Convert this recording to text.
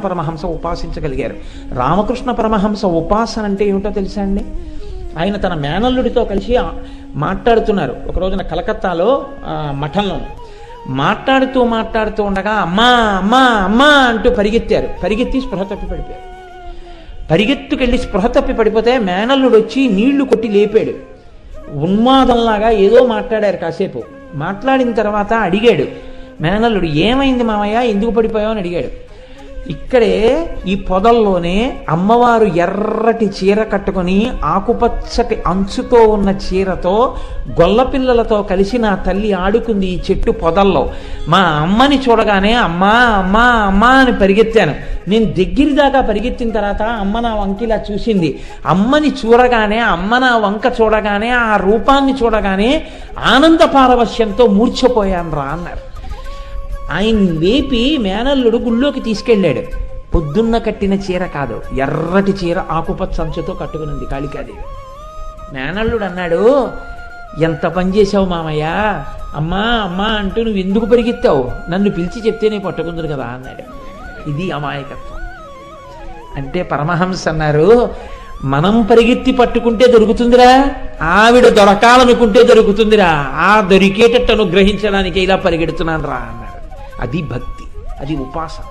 పరమహంస ఉపాసించగలిగారు. రామకృష్ణ పరమహంస ఉపాసన అంటే ఏమిటో తెలుసా అండి? ఆయన తన మేనల్లుడితో కలిసి మాట్లాడుతున్నారు ఒక రోజున కలకత్తాలో మఠంలో. మాట్లాడుతూ ఉండగా అమ్మా అమ్మా అమ్మా అంటూ పరిగెత్తి స్పృహ తప్పి పడిపోయారు. పరిగెత్తుకెళ్ళి స్పృహ తప్పి పడిపోతే మేనల్లుడు వచ్చి నీళ్లు కొట్టి లేపాడు. ఉన్మాదంలాగా ఏదో మాట్లాడారు. కాసేపు మాట్లాడిన తర్వాత అడిగాడు మేనల్లుడు, ఏమైంది మామయ్య, ఎందుకు పడిపోయావు అని అడిగాడు. ఇక్కడే ఈ పొదల్లోనే అమ్మవారు ఎర్రటి చీర కట్టుకొని ఆకుపచ్చటి అంచుతో ఉన్న చీరతో గొల్లపిల్లలతో కలిసి నా తల్లి ఆడుకుంది ఈ చెట్టు పొదల్లో. మా అమ్మని చూడగానే అమ్మా అమ్మా అమ్మా అని పరిగెత్తాను. నేను దగ్గరి దాకా పరిగెత్తిన తర్వాత అమ్మ నా వంకిలా చూసింది. అమ్మని చూడగానే, అమ్మ నా వంక చూడగానే, ఆ రూపాన్ని చూడగానే ఆనంద పారవశ్యంతో మూర్ఛపోయాను రా అన్నారు. ఆయన లేపి మేనల్లుడు గుళ్ళోకి తీసుకెళ్ళాడు. పొద్దున్న కట్టిన చీర కాదు, ఎర్రటి చీర ఆకుపచ్చ అంచుతో కట్టుకునింది కాళికాదేవి. మేనల్లుడు అన్నాడు, ఎంత పని చేసావు మామయ్య, అమ్మా అమ్మా అంటూ నువ్వు ఎందుకు పరిగెత్తావు, నన్ను పిలిచి చెప్తేనే పట్టుకుందరు కదా అన్నాడు. ఇది అమాయకత్వం అంటే. పరమహంస అన్నారు, మనం పరిగెత్తి పట్టుకుంటే దొరుకుతుందిరా, ఆవిడ దొరకాలనుకుంటే దొరుకుతుందిరా, ఆ దొరికేటట్టు అనుగ్రహించడానికి ఇలా పరిగెడుతున్నాను రా అన్నాడు. అది భక్తి, అది ఉపాసన.